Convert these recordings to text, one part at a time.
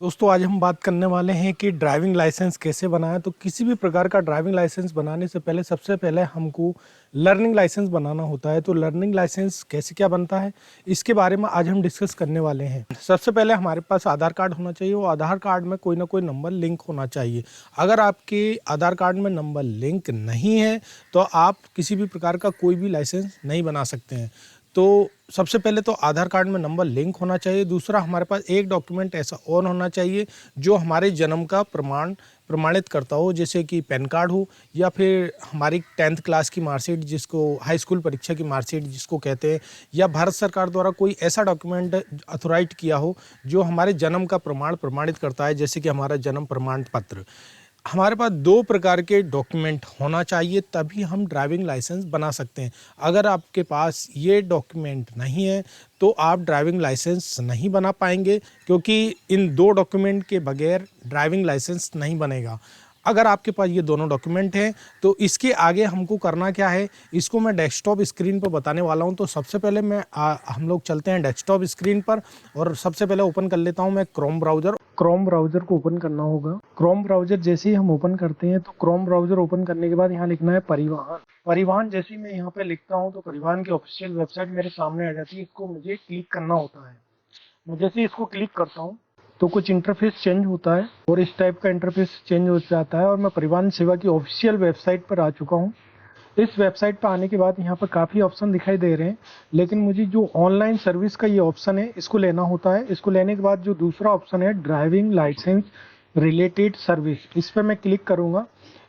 दोस्तों आज हम बात करने वाले हैं कि ड्राइविंग लाइसेंस कैसे बनाएं। तो किसी भी प्रकार का ड्राइविंग लाइसेंस बनाने से पहले सबसे पहले हमको लर्निंग लाइसेंस बनाना होता है। तो लर्निंग लाइसेंस कैसे क्या बनता है इसके बारे में आज हम डिस्कस करने वाले हैं। सबसे पहले हमारे पास आधार कार्ड होना चाहिए और आधार कार्ड में कोई ना कोई नंबर लिंक होना चाहिए। अगर आपके आधार कार्ड में नंबर लिंक नहीं है तो आप किसी भी प्रकार का कोई भी लाइसेंस नहीं बना सकते हैं। तो सबसे पहले तो आधार कार्ड में नंबर लिंक होना चाहिए। दूसरा, हमारे पास एक डॉक्यूमेंट ऐसा और होना चाहिए जो हमारे जन्म का प्रमाणित करता हो, जैसे कि पैन कार्ड हो या फिर हमारी 10th क्लास की मार्कशीट, जिसको हाई स्कूल परीक्षा की मार्कशीट जिसको कहते हैं, या भारत सरकार द्वारा कोई ऐसा डॉक्यूमेंट अथोराइज किया हो जो हमारे जन्म का प्रमाणित करता है, जैसे कि हमारा जन्म प्रमाण पत्र। हमारे पास 2 प्रकार के डॉक्यूमेंट होना चाहिए, तभी हम ड्राइविंग लाइसेंस बना सकते हैं। अगर आपके पास ये डॉक्यूमेंट नहीं है तो आप ड्राइविंग लाइसेंस नहीं बना पाएंगे, क्योंकि इन 2 डॉक्यूमेंट के बगैर ड्राइविंग लाइसेंस नहीं बनेगा। अगर आपके पास ये दोनों डॉक्यूमेंट हैं तो इसके आगे हमको करना क्या है, इसको मैं डेस्कटॉप स्क्रीन पर बताने वाला हूं। तो सबसे पहले हम लोग चलते हैं डेस्कटॉप स्क्रीन पर, और सबसे पहले ओपन कर लेता हूं मैं क्रोम ब्राउज़र को ओपन करना होगा। क्रोम ब्राउज़र जैसे ही हम ओपन करते हैं तो क्रोम ब्राउज़र ओपन करने के बाद यहाँ लिखना है परिवहन जैसे ही मैं यहाँ पे लिखता हूँ तो परिवहन की ऑफिशियल वेबसाइट मेरे सामने आ जाती है। इसको मुझे क्लिक करना होता है। मैं जैसे ही इसको क्लिक करता हूँ तो कुछ इंटरफेस चेंज होता है और इस टाइप का इंटरफेस चेंज हो जाता है, और मैं परिवहन सेवा की ऑफिशियल वेबसाइट पर आ चुका हूँ। इस वेबसाइट पर आने के बाद यहाँ पर काफ़ी ऑप्शन दिखाई दे रहे हैं, लेकिन मुझे जो ऑनलाइन सर्विस का ये ऑप्शन है इसको लेना होता है। इसको लेने के बाद जो दूसरा ऑप्शन है ड्राइविंग लाइसेंस रिलेटेड सर्विस, इस पर मैं क्लिक करूँगा।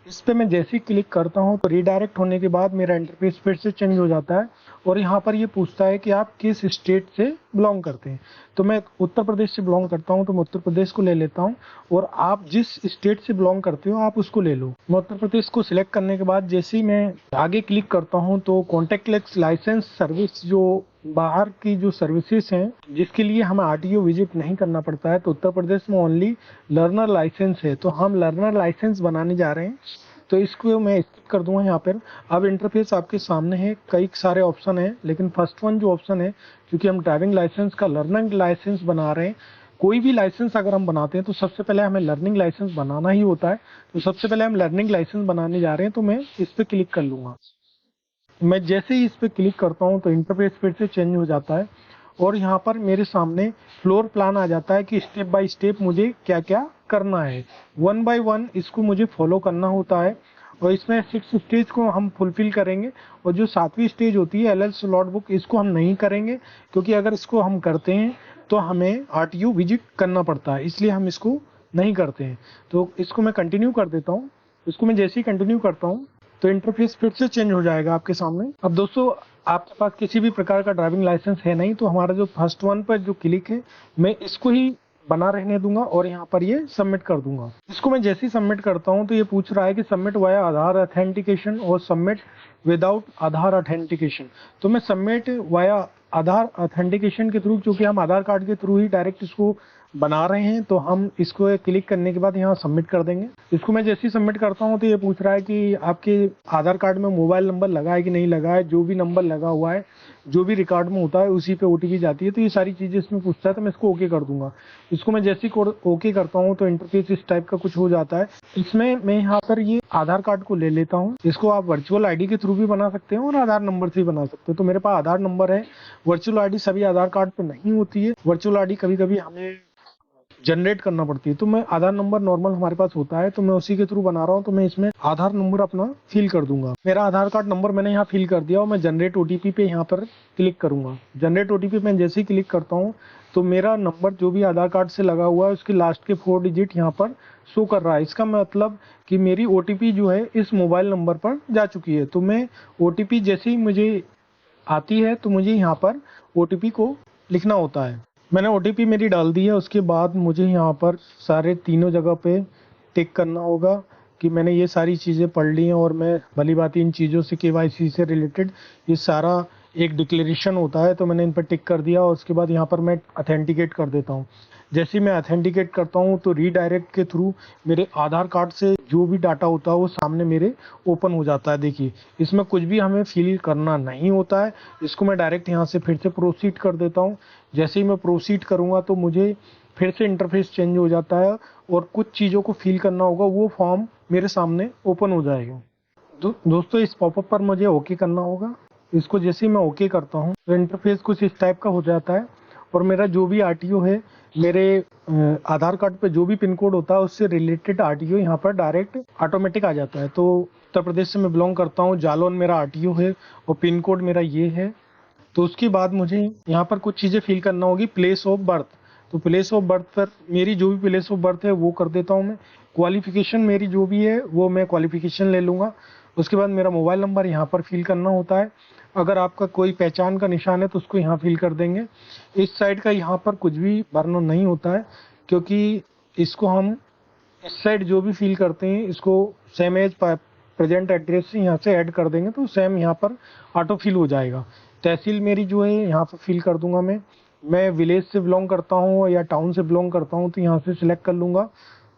इस पर मैं जैसे ही क्लिक करता हूँ तो रीडायरेक्ट होने के बाद मेरा इंटरफेस फिर से चेंज हो जाता है, और यहाँ पर ये पूछता है कि आप किस स्टेट से बिलोंग करते हैं। तो मैं उत्तर प्रदेश से बिलोंग करता हूँ तो मैं उत्तर प्रदेश को ले लेता हूँ, और आप जिस स्टेट से बिलोंग करते हो आप उसको ले लो। मैं उत्तर प्रदेश को सिलेक्ट करने के बाद जैसे ही मैं आगे क्लिक करता हूँ तो कॉन्टैक्टलेस लाइसेंस सर्विस, जो बाहर की जो सर्विसेज हैं जिसके लिए हमें आरटीओ विजिट नहीं करना पड़ता है, तो उत्तर प्रदेश में ओनली लर्नर लाइसेंस है। तो हम लर्नर लाइसेंस बनाने जा रहे हैं, तो इसको मैं स्किप कर दूंगा यहाँ पर। अब इंटरफेस आपके सामने है, कई सारे ऑप्शन है, लेकिन फर्स्ट वन जो ऑप्शन है, क्योंकि हम ड्राइविंग लाइसेंस का लर्निंग लाइसेंस बना रहे हैं। कोई भी लाइसेंस अगर हम बनाते हैं तो सबसे पहले हमें लर्निंग लाइसेंस बनाना ही होता है। तो सबसे पहले हम लर्निंग लाइसेंस बनाने जा रहे हैं, तो मैं इस पर क्लिक कर लूंगा। मैं जैसे ही इस पर क्लिक करता हूं तो इंटरफेस फिर से चेंज हो जाता है, और यहाँ पर मेरे सामने फ्लोर प्लान आ जाता है कि स्टेप बाय स्टेप मुझे क्या क्या करना है। 1 बाय 1 इसको मुझे फॉलो करना होता है, और इसमें 6 स्टेज को हम फुलफिल करेंगे। और जो 7वीं स्टेज होती है एलएल स्लॉट बुक, इसको हम नहीं करेंगे, क्योंकि अगर इसको हम करते हैं तो हमें आरटीओ विजिट करना पड़ता है, इसलिए हम इसको नहीं करते हैं। तो इसको मैं कंटिन्यू कर देता हूँ। इसको मैं जैसे ही कंटिन्यू करता हूँ तो इंटरफेस फिर से चेंज हो जाएगा आपके सामने। अब दोस्तों, आपके पास किसी भी प्रकार का ड्राइविंग लाइसेंस है नहीं, तो हमारा जो फर्स्ट वन पर जो क्लिक है मैं इसको ही बना रहने दूंगा और यहाँ पर ये सबमिट कर दूंगा। इसको मैं जैसे ही सबमिट करता हूँ तो ये पूछ रहा है कि सबमिट वाया आधार ऑथेंटिकेशन और सबमिट विदाउट आधार ऑथेंटिकेशन। तो मैं सबमिट वाया आधार ऑथेंटिकेशन के थ्रू, क्योंकि हम आधार कार्ड के थ्रू ही डायरेक्ट इसको बना रहे हैं, तो हम इसको क्लिक करने के बाद यहाँ सबमिट कर देंगे। इसको मैं जैसे ही सबमिट करता हूँ तो ये पूछ रहा है कि आपके आधार कार्ड में मोबाइल नंबर लगा है कि नहीं लगा है। जो भी नंबर लगा हुआ है, जो भी रिकॉर्ड में होता है, उसी पे ओटीपी जाती है। तो ये सारी चीज़ें इसमें पूछता है, तो मैं इसको ओके कर दूंगा। इसको मैं जैसे ही ओके करता हूँ तो इंटरफेस इस टाइप का कुछ हो जाता है। इसमें मैं यहाँ पर ये आधार कार्ड को ले लेता हूँ। इसको आप वर्चुअल आईडी के थ्रू भी बना सकते हैं और आधार नंबर से भी बना सकते हैं। तो मेरे पास आधार नंबर है। वर्चुअल आईडी सभी आधार कार्ड पे नहीं होती है। वर्चुअल आईडी कभी कभी हमें जनरेट करना पड़ती है। तो मैं आधार नंबर नॉर्मल हमारे पास होता है, तो मैं उसी के थ्रू बना रहा हूँ। तो मैं इसमें आधार नंबर अपना फिल कर दूंगा। मेरा आधार कार्ड नंबर मैंने यहाँ फिल कर दिया, और मैं जनरेट ओटीपी पे यहाँ पर क्लिक करूंगा। जनरेट ओटीपी पे जैसे ही क्लिक करता हूँ तो मेरा नंबर जो भी आधार कार्ड से लगा हुआ है उसके लास्ट के 4 डिजिट यहाँ पर शो कर रहा है। इसका मतलब कि मेरी ओटीपी जो है इस मोबाइल नंबर पर जा चुकी है। तो मैं ओटीपी जैसे ही मुझे आती है तो मुझे यहाँ पर ओटीपी को लिखना होता है। मैंने ओटीपी मेरी डाल दी है। उसके बाद मुझे यहाँ पर सारे तीनों जगह पे टिक करना होगा कि मैंने ये सारी चीज़ें पढ़ ली हैं, और मैं भली बात इन चीज़ों से केवाईसी से रिलेटेड ये सारा एक डिक्लेरेशन होता है, तो मैंने इन पर टिक कर दिया। और उसके बाद यहाँ पर मैं अथेंटिकेट कर देता हूँ। जैसे ही मैं अथेंटिकेट करता हूँ तो रीडायरेक्ट के थ्रू मेरे आधार कार्ड से जो भी डाटा होता है वो सामने मेरे ओपन हो जाता है। देखिए, इसमें कुछ भी हमें फिल करना नहीं होता है। इसको मैं डायरेक्ट यहाँ से फिर से प्रोसीड कर देता हूँ। जैसे ही मैं प्रोसीड करूँगा तो मुझे फिर से इंटरफेस चेंज हो जाता है और कुछ चीज़ों को फिल करना होगा, वो फॉर्म मेरे सामने ओपन हो जाएगा। दोस्तों इस पॉपअप पर मुझे ओके करना होगा। इसको जैसे ही मैं ओके करता हूँ तो इंटरफेस कुछ इस टाइप का हो जाता है और मेरा जो भी आरटीओ है, मेरे आधार कार्ड पे जो भी पिन कोड होता है उससे रिलेटेड आरटीओ यहाँ पर डायरेक्ट ऑटोमेटिक आ जाता है। तो उत्तर प्रदेश से मैं बिलोंग करता हूँ, जालौन मेरा आरटीओ है और पिन कोड मेरा ये है। तो उसके बाद मुझे यहाँ पर कुछ चीज़ें फिल करना होगी। प्लेस ऑफ बर्थ, तो प्लेस ऑफ बर्थ पर मेरी जो भी प्लेस ऑफ बर्थ है वो कर देता हूँ मैं। क्वालिफिकेशन मेरी जो भी है वो मैं क्वालिफिकेशन ले लूँगा। उसके बाद मेरा मोबाइल नंबर यहाँ पर फिल करना होता है। अगर आपका कोई पहचान का निशान है तो उसको यहाँ फिल कर देंगे। इस साइड का यहाँ पर कुछ भी भरना नहीं होता है, क्योंकि इसको हम इस साइड जो भी फिल करते हैं इसको सेम एज प्रेजेंट एड्रेस से यहाँ से ऐड कर देंगे तो सेम यहाँ पर ऑटो फिल हो जाएगा। तहसील मेरी जो है यहाँ पर फिल कर दूंगा मैं विलेज से बिलोंग करता हूँ या टाउन से बिलोंग करता हूँ तो यहाँ से सिलेक्ट कर लूँगा।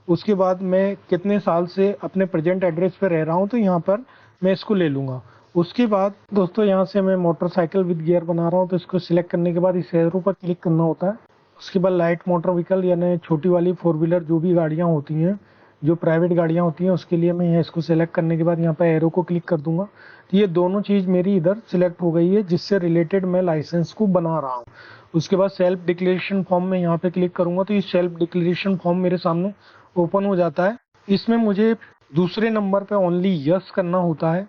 उसके बाद मैं कितने साल से अपने प्रेजेंट एड्रेस पर रह रहा हूँ तो यहाँ पर मैं इसको ले लूँगा। उसके बाद दोस्तों यहाँ से मैं मोटरसाइकिल विद गियर बना रहा हूँ तो इसको सिलेक्ट करने के बाद इस एरो पर क्लिक करना होता है। उसके बाद लाइट मोटर व्हीकल यानी छोटी वाली 4 व्हीलर जो भी गाड़ियाँ होती हैं, जो प्राइवेट गाड़ियाँ होती हैं, उसके लिए मैं यहाँ इसको सिलेक्ट करने के बाद यहाँ पर एरो को क्लिक कर दूंगा। तो ये दोनों चीज़ मेरी इधर सिलेक्ट हो गई है जिससे रिलेटेड मैं लाइसेंस को बना रहा हूँ। उसके बाद सेल्फ डिक्लेरेशन फॉर्म में यहाँ पे क्लिक करूंगा तो ये सेल्फ डिक्लेरेशन फॉर्म मेरे सामने ओपन हो जाता है। इसमें मुझे दूसरे नंबर पे ओनली यस करना होता है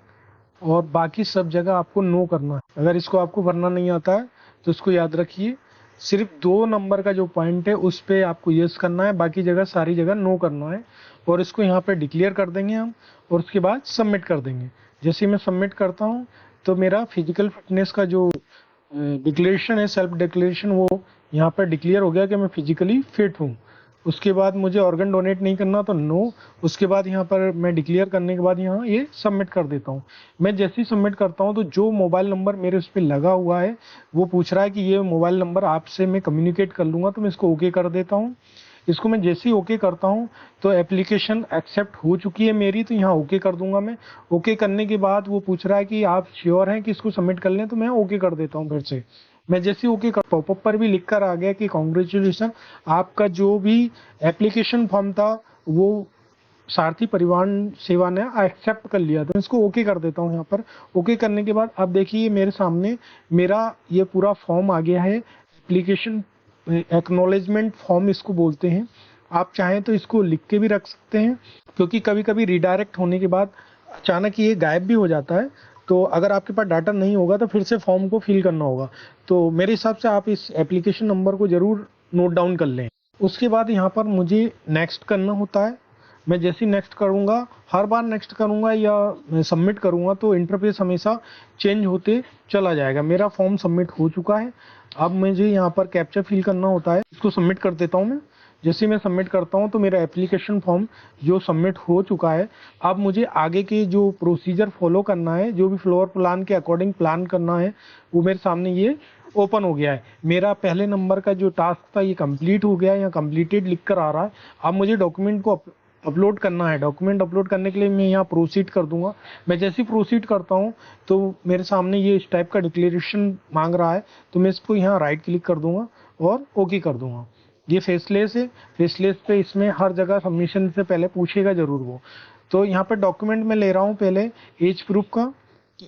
और बाकी सब जगह आपको नो करना है। अगर इसको आपको भरना नहीं आता है तो इसको याद रखिए, सिर्फ 2 नंबर का जो पॉइंट है उस पे आपको यस करना है, बाकी जगह सारी जगह नो करना है। और इसको यहाँ पे डिक्लेयर कर देंगे हम और उसके बाद सबमिट कर देंगे। जैसे मैं सबमिट करता हूँ तो मेरा फिजिकल फिटनेस का जो डिक्लेरेशन है, सेल्फ डिक्लेरेशन, वो यहाँ पर डिक्लेयर हो गया कि मैं फिजिकली फिट हूँ। उसके बाद मुझे ऑर्गन डोनेट नहीं करना तो नो। उसके बाद यहाँ पर मैं डिक्लेयर करने के बाद यहाँ ये सबमिट कर देता हूँ। मैं जैसे ही सबमिट करता हूँ तो जो मोबाइल नंबर मेरे उस पर लगा हुआ है वो पूछ रहा है कि ये मोबाइल नंबर आपसे मैं कम्युनिकेट कर लूँगा, तो मैं इसको ओके कर देता हूँ। इसको मैं जैसे ही ओके करता हूँ तो एप्लीकेशन एक्सेप्ट हो चुकी है मेरी, तो यहाँ ओके कर दूंगा मैं। ओके करने के बाद वो पूछ रहा है कि आप श्योर हैं कि इसको सबमिट कर लें, तो मैं ओके कर देता हूँ फिर से। मैं जैसे ओके कर, पॉपअप पर भी लिख कर आ गया कि कॉन्ग्रेचुलेसन, आपका जो भी एप्लीकेशन फॉर्म था वो सारथी परिवहन सेवा ने एक्सेप्ट कर लिया। तो इसको ओके कर देता हूँ यहाँ पर। ओके करने के बाद अब देखिए मेरे सामने मेरा ये पूरा फॉर्म आ गया है। एप्लीकेशन एक्नॉलेजमेंट फॉर्म इसको बोलते हैं। आप चाहें तो इसको लिख के भी रख सकते हैं, क्योंकि कभी कभी रिडायरेक्ट होने के बाद अचानक ये गायब भी हो जाता है। तो अगर आपके पास डाटा नहीं होगा तो फिर से फॉर्म को फिल करना होगा। तो मेरे हिसाब से आप इस एप्लीकेशन नंबर को ज़रूर नोट डाउन कर लें। उसके बाद यहाँ पर मुझे नेक्स्ट करना होता है। मैं जैसे ही नेक्स्ट करूँगा, हर बार नेक्स्ट करूँगा या सबमिट करूँगा तो इंटरफेस हमेशा चेंज होते चला जाएगा। मेरा फॉर्म सबमिट हो चुका है। अब मुझे यहाँ पर कैप्चा फिल करना होता है, इसको सबमिट कर देता हूँ मैं। जैसे मैं सबमिट करता हूँ तो मेरा एप्लीकेशन फॉर्म जो सबमिट हो चुका है। अब मुझे आगे के जो प्रोसीजर फॉलो करना है, जो भी फ्लोर प्लान के अकॉर्डिंग प्लान करना है, वो मेरे सामने ये ओपन हो गया है। मेरा पहले नंबर का जो टास्क था ये कंप्लीट हो गया है, यहाँ कंप्लीटेड लिख कर आ रहा है। अब मुझे डॉक्यूमेंट को अपलोड करना है। डॉक्यूमेंट अपलोड करने के लिए मैं यहाँ प्रोसीड कर दूंगा। मैं जैसे ही प्रोसीड करता हूँ तो मेरे सामने ये इस टाइप का डिक्लेरेशन मांग रहा है, तो मैं इसको यहाँ राइट क्लिक कर दूंगा और ओके कर दूंगा। ये फेसलेस है। फेसलेस पे इसमें हर जगह सबमिशन से पहले पूछेगा जरूर वो। तो यहाँ पर डॉक्यूमेंट में ले रहा हूँ पहले एज प्रूफ का।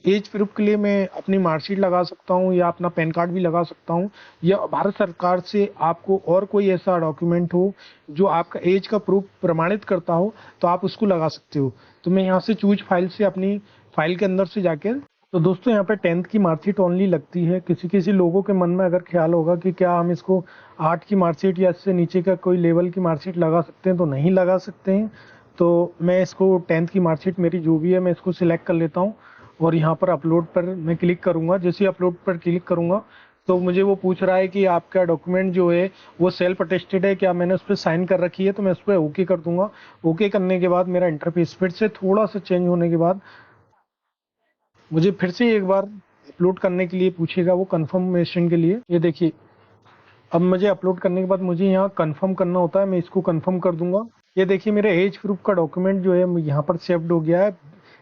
एज प्रूफ के लिए मैं अपनी मार्कशीट लगा सकता हूँ या अपना पैन कार्ड भी लगा सकता हूँ, या भारत सरकार से आपको और कोई ऐसा डॉक्यूमेंट हो जो आपका एज का प्रूफ प्रमाणित करता हो तो आप उसको लगा सकते हो। तो मैं यहाँ से चूज फाइल से अपनी फाइल के अंदर से जाकर, तो दोस्तों यहाँ पे 10th की मार्कशीट ओनली लगती है। किसी किसी लोगों के मन में अगर ख्याल होगा कि क्या हम इसको 8 की मार्कशीट या इससे नीचे का कोई लेवल की मार्कशीट लगा सकते हैं, तो नहीं लगा सकते हैं। तो मैं इसको 10th की मार्कशीट मेरी जो भी है मैं इसको सिलेक्ट कर लेता हूँ और यहाँ पर अपलोड पर मैं क्लिक करूँगा। जैसे ही अपलोड पर क्लिक करूँगा तो मुझे वो पूछ रहा है कि आपका डॉक्यूमेंट जो है वो सेल्फ अटेस्टेड है क्या, मैंने उस पर साइन कर रखी है, तो मैं उस पर ओके कर दूंगा। ओके करने के बाद मेरा इंटरफेस फिर से थोड़ा सा चेंज होने के बाद मुझे फिर से एक बार अपलोड करने के लिए पूछेगा, वो कंफर्मेशन के लिए। ये देखिए अब मुझे अपलोड करने के बाद मुझे यहाँ कंफर्म करना होता है, मैं इसको कंफर्म कर दूंगा। ये देखिए मेरा एज प्रूफ का डॉक्यूमेंट जो है यहाँ पर सेव्ड हो गया है,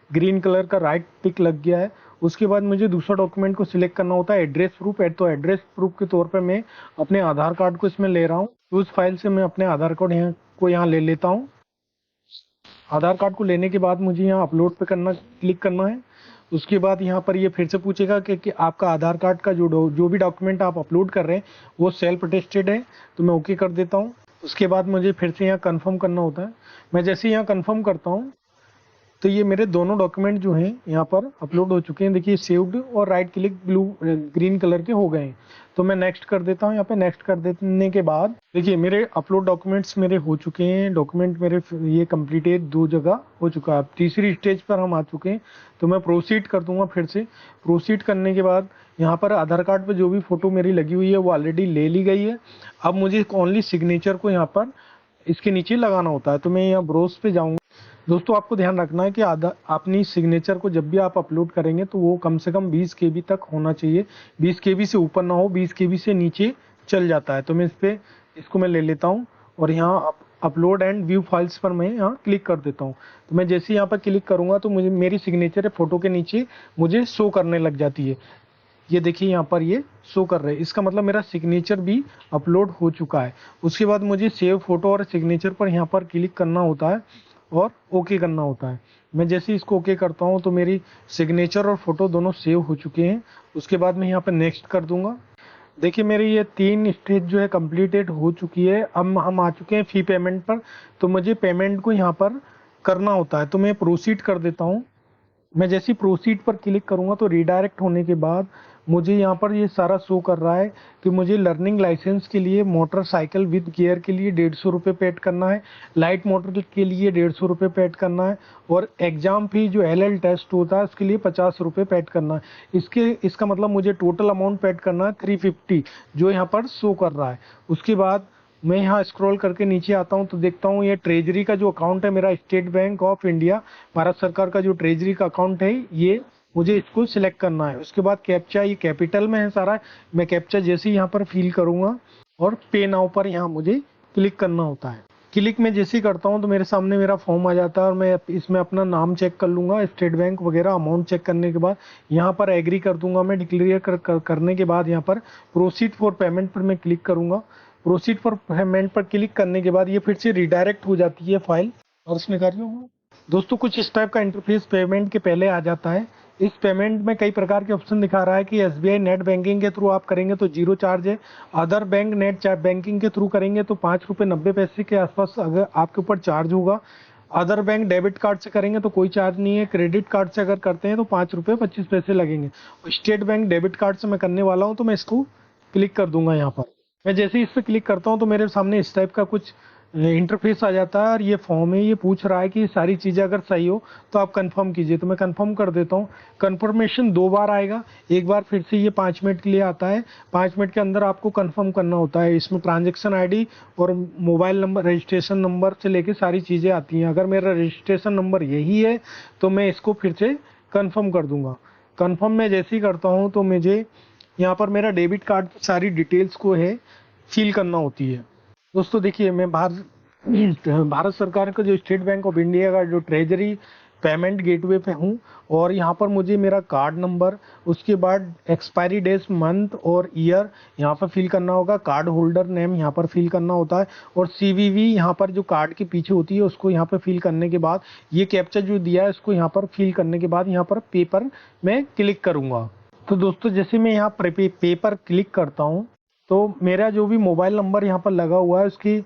ग्रीन कलर का राइट टिक लग गया है। उसके बाद मुझे दूसरा डॉक्यूमेंट को सिलेक्ट करना होता है एड्रेस प्रूफ। तो एड्रेस प्रूफ के तौर पर मैं अपने आधार कार्ड को इसमें ले रहा हूँ। तो उस फाइल से मैं अपने आधार कार्ड यहाँ ले लेता हूँ। आधार कार्ड को लेने के बाद मुझे यहाँ अपलोड पे क्लिक करना है। उसके बाद यहाँ पर ये फिर से पूछेगा कि आपका आधार कार्ड का जो भी डॉक्यूमेंट आप अपलोड कर रहे हैं वो सेल्फ अटेस्टेड है, तो मैं ओके कर देता हूँ। उसके बाद मुझे फिर से यहाँ कंफर्म करना होता है। मैं जैसे यहाँ कंफर्म करता हूँ तो ये मेरे दोनों डॉक्यूमेंट जो हैं यहाँ पर अपलोड हो चुके हैं। देखिए सेव्ड और राइट क्लिक ग्रीन कलर के हो गए हैं। तो मैं नेक्स्ट कर देता हूँ। यहाँ पे नेक्स्ट कर देने के बाद देखिए मेरे अपलोड डॉक्यूमेंट्स मेरे हो चुके हैं। डॉक्यूमेंट मेरे ये कंप्लीटेड 2 जगह हो चुका है। अब तीसरी स्टेज पर हम आ चुके हैं, तो मैं प्रोसीड कर दूंगा। फिर से प्रोसीड करने के बाद यहाँ पर आधार कार्ड पर जो भी फोटो मेरी लगी हुई है वो ऑलरेडी ले ली गई है। अब मुझे ओनली सिग्नेचर को यहाँ पर इसके नीचे लगाना होता है। तो मैं यहाँ ब्रोस पे जाऊँगा। दोस्तों आपको ध्यान रखना है कि अपनी सिग्नेचर को जब भी आप अपलोड करेंगे तो वो कम से कम 20 KB तक होना चाहिए। 20 KB से ऊपर ना हो, 20 KB से नीचे चल जाता है। तो मैं इसको मैं ले लेता हूँ और यहाँ अपलोड एंड व्यू फाइल्स पर मैं यहाँ क्लिक कर देता हूँ। तो मैं जैसे यहाँ पर क्लिक करूँगा तो मुझे मेरी सिग्नेचर फोटो के नीचे मुझे शो करने लग जाती है। ये देखिए यहाँ पर ये शो कर रहे हैं, इसका मतलब मेरा सिग्नेचर भी अपलोड हो चुका है। उसके बाद मुझे सेव फोटो और सिग्नेचर पर यहाँ पर क्लिक करना होता है और ओके करना होता है। मैं जैसे इसको ओके करता हूँ तो मेरी सिग्नेचर और फोटो दोनों सेव हो चुके हैं। उसके बाद मैं यहाँ पर नेक्स्ट कर दूंगा। देखिए मेरी ये 3 स्टेज जो है कंप्लीटेड हो चुकी है। अब हम आ चुके हैं फी पेमेंट पर। तो मुझे पेमेंट को यहाँ पर करना होता है, तो मैं प्रोसीड कर देता हूँ। मैं जैसे प्रोसीड पर क्लिक करूंगा तो रीडायरेक्ट होने के बाद मुझे यहाँ पर ये सारा शो कर रहा है कि मुझे लर्निंग लाइसेंस के लिए मोटरसाइकिल विद गियर के लिए 150 रुपये पेड करना है, लाइट मोटर के लिए 150 रुपये पेड करना है और एग्जाम फी जो LL टेस्ट होता है उसके लिए 50 रुपये पेड करना है। इसका मतलब मुझे टोटल अमाउंट पेड करना है 350, जो यहाँ पर शो कर रहा है। उसके बाद मैं यहाँ स्क्रॉल करके नीचे आता हूँ तो देखता हूँ ये ट्रेजरी का जो अकाउंट है मेरा, state bank of India, Bharat सरकार का जो ट्रेजरी का अकाउंट है, ये मुझे इसको सिलेक्ट करना है। उसके बाद कैप्चा, ये कैपिटल में है सारा। मैं कैप्चा जैसे ही यहाँ पर फिल करूँगा और पे नाउ पर यहाँ मुझे क्लिक करना होता है। क्लिक में जैसे ही करता हूँ तो मेरे सामने मेरा फॉर्म आ जाता है और मैं इसमें अपना नाम चेक कर लूँगा, स्टेट बैंक वगैरह। अमाउंट चेक करने के बाद यहाँ पर एग्री कर दूंगा मैं। डिक्लेयर करने के बाद यहाँ पर प्रोसीड फॉर पेमेंट पर मैं क्लिक करूँगा। प्रोसीड फॉर पेमेंट पर क्लिक करने के बाद ये फिर से रिडायरेक्ट हो जाती है फाइल और उसमें कार्यों में दोस्तों कुछ इस टाइप का इंटरफेस पेमेंट के पहले आ जाता है। इस पेमेंट में कई प्रकार के ऑप्शन दिखा रहा है कि SBI नेट बैंकिंग के थ्रू आप करेंगे तो 0 चार्ज है। अदर बैंक नेट बैंकिंग के थ्रू करेंगे तो 5 रुपये 90 पैसे के आसपास अगर आपके ऊपर चार्ज होगा। अदर बैंक डेबिट कार्ड से करेंगे तो कोई चार्ज नहीं है। क्रेडिट कार्ड से अगर करते हैं तो 5 रुपये 25 पैसे लगेंगे। स्टेट बैंक डेबिट कार्ड से मैं करने वाला हूँ तो मैं इसको क्लिक कर दूंगा। यहाँ पर मैं जैसे ही इस पर क्लिक करता हूँ तो मेरे सामने इस टाइप का कुछ इंटरफेस आ जाता है और ये फॉर्म है। ये पूछ रहा है कि सारी चीज़ें अगर सही हो तो आप कंफर्म कीजिए। तो मैं कंफर्म कर देता हूँ। कंफर्मेशन 2 बार आएगा, एक बार फिर से ये 5 मिनट के लिए आता है। 5 मिनट के अंदर आपको कंफर्म करना होता है। इसमें ट्रांजैक्शन ID और मोबाइल नंबर, रजिस्ट्रेशन नंबर से लेके सारी चीज़ें आती हैं। अगर मेरा रजिस्ट्रेशन नंबर यही है तो मैं इसको फिर से कन्फर्म कर दूंगा। कन्फर्म मैं जैसे ही करता हूँ तो मुझे यहाँ पर मेरा डेबिट कार्ड सारी डिटेल्स को है फिल करना होती है। दोस्तों देखिए मैं भारत सरकार का जो स्टेट बैंक ऑफ इंडिया का जो ट्रेजरी पेमेंट गेटवे पे हूँ और यहाँ पर मुझे मेरा कार्ड नंबर, उसके बाद एक्सपायरी डेट, मंथ और ईयर यहाँ पर फिल करना होगा। कार्ड होल्डर नेम यहाँ पर फिल करना होता है और CVV यहाँ पर जो कार्ड के पीछे होती है उसको यहाँ पर फिल करने के बाद ये कैप्चा जो दिया है उसको यहाँ पर फिल करने के बाद यहाँ पर पेपर में क्लिक करूँगा। तो दोस्तों जैसे मैं यहाँ पेपर क्लिक करता हूँ तो मेरा जो भी मोबाइल नंबर यहाँ पर लगा हुआ है उसकी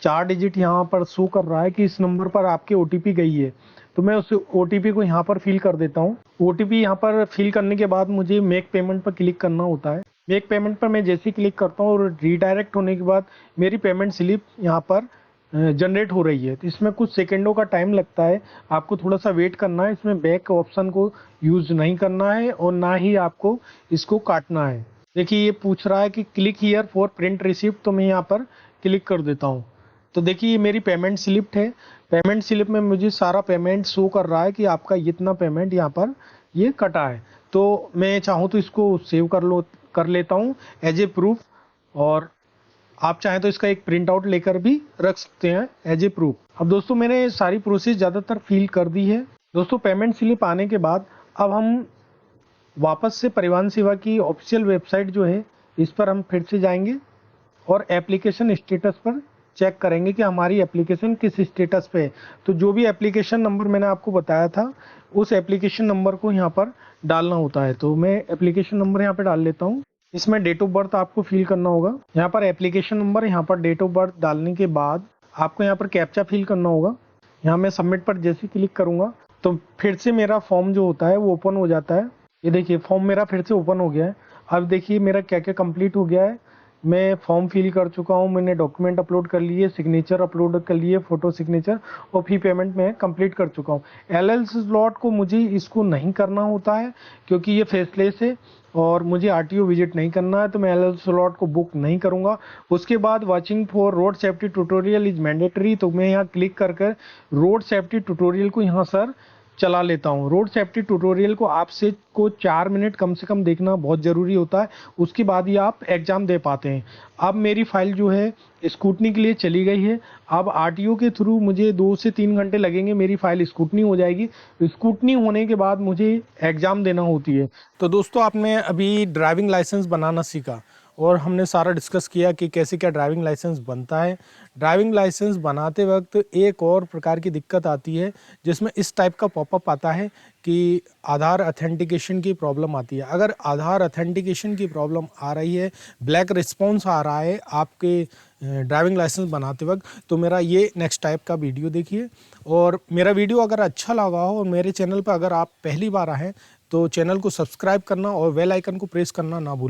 4 डिजिट यहाँ पर शो कर रहा है कि इस नंबर पर आपकी OTP गई है। तो मैं उस OTP को यहाँ पर फिल कर देता हूँ। OTP यहाँ पर फिल करने के बाद मुझे मेक पेमेंट पर क्लिक करना होता है। मेक पेमेंट पर मैं जैसे ही क्लिक करता हूँ और रीडायरेक्ट होने के बाद मेरी पेमेंट स्लिप यहाँ पर जनरेट हो रही है। तो इसमें कुछ सेकेंडों का टाइम लगता है, आपको थोड़ा सा वेट करना है। इसमें बैक ऑप्शन को यूज नहीं करना है और ना ही आपको इसको काटना है। देखिए ये पूछ रहा है कि click here for print receipt, तो मैं यहाँ पर क्लिक कर देता हूँ। तो देखिए ये मेरी पेमेंट स्लिप है। पेमेंट स्लिप में मुझे सारा पेमेंट शो कर रहा है कि आपका इतना पेमेंट यहाँ पर ये कटा है। तो मैं चाहूँ तो इसको सेव कर लेता हूँ एज ए प्रूफ, और आप चाहें तो इसका एक प्रिंट आउट लेकर भी रख सकते हैं एज ए प्रूफ। अब दोस्तों मैंने सारी प्रोसेस ज़्यादातर फिल कर दी है। दोस्तों पेमेंट स्लिप आने के बाद अब हम वापस से परिवहन सेवा की ऑफिशियल वेबसाइट जो है इस पर हम फिर से जाएंगे और एप्लीकेशन स्टेटस पर चेक करेंगे कि हमारी एप्लीकेशन किस स्टेटस पे है। तो जो भी एप्लीकेशन नंबर मैंने आपको बताया था उस एप्लीकेशन नंबर को यहाँ पर डालना होता है। तो मैं एप्लीकेशन नंबर यहाँ पे डाल लेता हूँ। इसमें डेट ऑफ बर्थ आपको फिल करना होगा। यहाँ पर एप्लीकेशन नंबर, यहाँ पर डेट ऑफ बर्थ डालने के बाद आपको यहाँ पर कैप्चा फिल करना होगा। यहाँ मैं सबमिट पर जैसे क्लिक करूँगा तो फिर से मेरा फॉर्म जो होता है वो ओपन हो जाता है। ये देखिए फॉर्म मेरा फिर से ओपन हो गया है। अब देखिए मेरा क्या क्या कंप्लीट हो गया है। मैं फॉर्म फिल कर चुका हूँ, मैंने डॉक्यूमेंट अपलोड कर लिए, सिग्नेचर अपलोड कर लिए, फोटो सिग्नेचर, और फी पेमेंट मैं कंप्लीट कर चुका हूँ। एलएलसी स्लॉट को मुझे इसको नहीं करना होता है क्योंकि ये फेसलेस है और मुझे आरटीओ विजिट नहीं करना है, तो मैं एलएलसी स्लॉट को बुक नहीं करूंगा। उसके बाद watching for road safety tutorial is mandatory, तो मैं यहाँ क्लिक कर रोड सेफ्टी ट्यूटोरियल को यहाँ सर चला लेता हूँ। रोड सेफ्टी ट्यूटोरियल को आपसे को 4 मिनट कम से कम देखना बहुत ज़रूरी होता है, उसके बाद ही आप एग्ज़ाम दे पाते हैं। अब मेरी फाइल जो है स्कूटनी के लिए चली गई है। अब आरटीओ के थ्रू मुझे 2 से 3 घंटे लगेंगे, मेरी फाइल स्कूटनी हो जाएगी। स्कूटनी होने के बाद मुझे एग्ज़ाम देना होती है। तो दोस्तों आपने अभी ड्राइविंग लाइसेंस बनाना सीखा और हमने सारा डिस्कस किया कि कैसे क्या ड्राइविंग लाइसेंस बनता है। ड्राइविंग लाइसेंस बनाते वक्त एक और प्रकार की दिक्कत आती है जिसमें इस टाइप का पॉपअप आता है कि आधार अथेंटिकेशन की प्रॉब्लम आती है। अगर आधार अथेंटिकेशन की प्रॉब्लम आ रही है, ब्लैक रिस्पॉन्स आ रहा है आपके ड्राइविंग लाइसेंस बनाते वक्त, तो मेरा ये नेक्स्ट टाइप का वीडियो देखिए। और मेरा वीडियो अगर अच्छा लगा हो और मेरे चैनल पर अगर आप पहली बार आएँ तो चैनल को सब्सक्राइब करना और बेल आइकन को प्रेस करना ना भूलें।